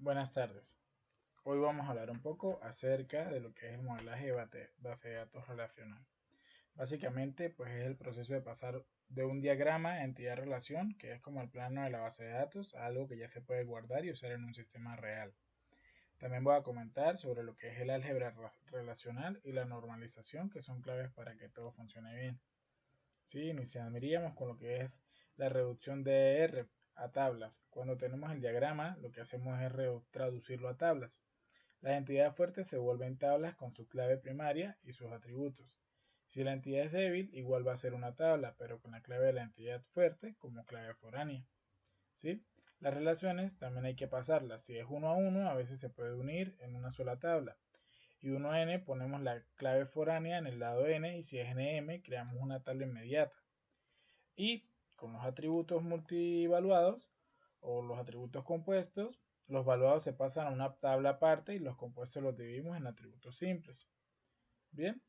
Buenas tardes. Hoy vamos a hablar un poco acerca de lo que es el modelaje de base de datos relacional. Básicamente, pues es el proceso de pasar de un diagrama entidad-relación, que es como el plano de la base de datos, a algo que ya se puede guardar y usar en un sistema real. También voy a comentar sobre lo que es el álgebra relacional y la normalización, que son claves para que todo funcione bien. Sí, iniciaríamos con lo que es la reducción de R a tablas. Cuando tenemos el diagrama, lo que hacemos es traducirlo a tablas. Las entidades fuertes se vuelven tablas con su clave primaria y sus atributos. Si la entidad es débil, igual va a ser una tabla, pero con la clave de la entidad fuerte como clave foránea. ¿Sí? Las relaciones también hay que pasarlas. Si es 1 a 1, a veces se puede unir en una sola tabla. Y 1n ponemos la clave foránea en el lado n, y si es nm creamos una tabla inmediata. Y con los atributos multivaluados o los atributos compuestos, los valuados se pasan a una tabla aparte y los compuestos los dividimos en atributos simples. Bien,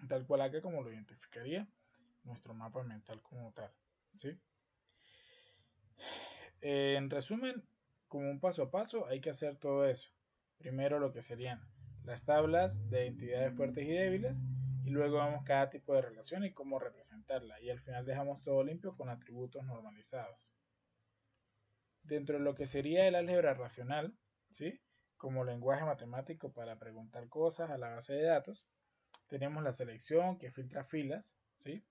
tal cual acá como lo identificaría nuestro mapa mental como tal. ¿Sí? En resumen, como un paso a paso hay que hacer todo eso. Primero lo que serían las tablas de entidades fuertes y débiles, y luego vemos cada tipo de relación y cómo representarla, y al final dejamos todo limpio con atributos normalizados. Dentro de lo que sería el álgebra racional, ¿sí? Como lenguaje matemático para preguntar cosas a la base de datos, tenemos la selección que filtra filas, ¿sí?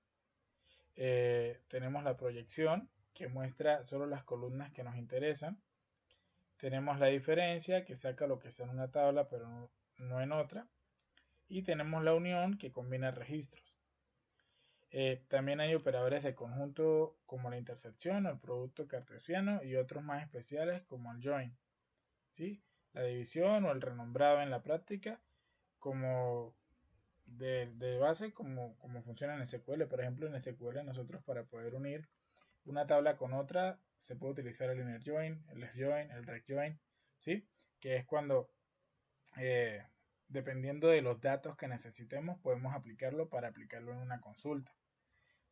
Tenemos la proyección que muestra solo las columnas que nos interesan. Tenemos la diferencia que saca lo que está en una tabla pero no en otra. Y tenemos la unión que combina registros. También hay operadores de conjunto como la intersección o el producto cartesiano, y otros más especiales como el join, ¿sí? La división o el renombrado en la práctica como de base como funciona en SQL. Por ejemplo, en SQL nosotros, para poder unir una tabla con otra, se puede utilizar el inner join, el left join, el right join, ¿sí? Que es cuando dependiendo de los datos que necesitemos podemos aplicarlo para aplicarlo en una consulta.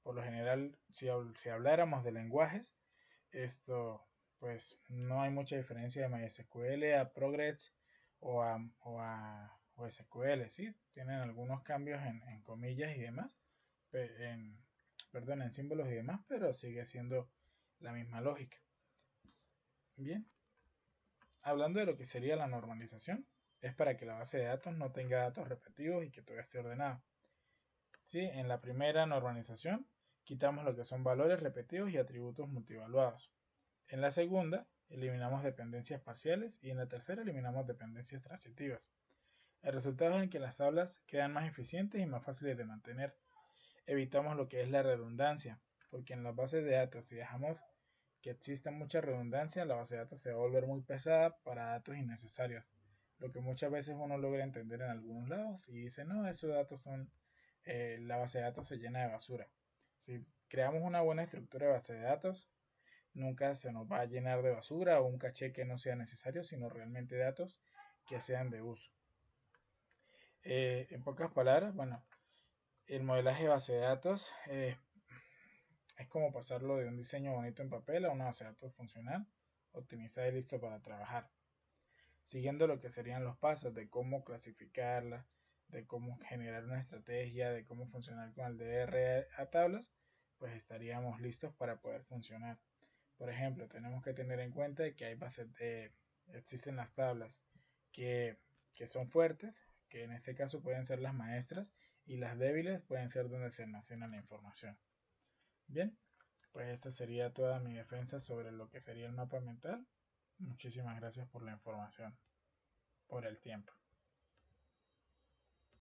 Por lo general, si habláramos de lenguajes, esto pues no hay mucha diferencia de MySQL a Progress o SQL, ¿sí? Tienen algunos cambios en comillas y demás, en símbolos y demás, pero sigue siendo la misma lógica. Bien, hablando de lo que sería la normalización, es para que la base de datos no tenga datos repetitivos y que todo esté ordenado. ¿Sí? En la primera normalización quitamos lo que son valores repetidos y atributos multivaluados. En la segunda eliminamos dependencias parciales, y en la tercera eliminamos dependencias transitivas. El resultado es en que las tablas quedan más eficientes y más fáciles de mantener. Evitamos lo que es la redundancia, porque en las bases de datos, si dejamos que exista mucha redundancia, la base de datos se va a volver muy pesada para datos innecesarios, lo que muchas veces uno logra entender en algunos lados y dice, no, esos datos son, la base de datos se llena de basura. Si creamos una buena estructura de base de datos, nunca se nos va a llenar de basura o un caché que no sea necesario, sino realmente datos que sean de uso. En pocas palabras, bueno, el modelaje de base de datos es como pasarlo de un diseño bonito en papel a una base de datos funcional, optimizada y listo para trabajar. Siguiendo lo que serían los pasos de cómo clasificarla, de cómo generar una estrategia, de cómo funcionar con el DR a tablas, pues estaríamos listos para poder funcionar. Por ejemplo, tenemos que tener en cuenta que hay bases existen las tablas que, que son fuertes, que en este caso pueden ser las maestras, y las débiles pueden ser donde se almacena la información. Bien, pues esta sería toda mi defensa sobre lo que sería el mapa mental. Muchísimas gracias por la información, por el tiempo.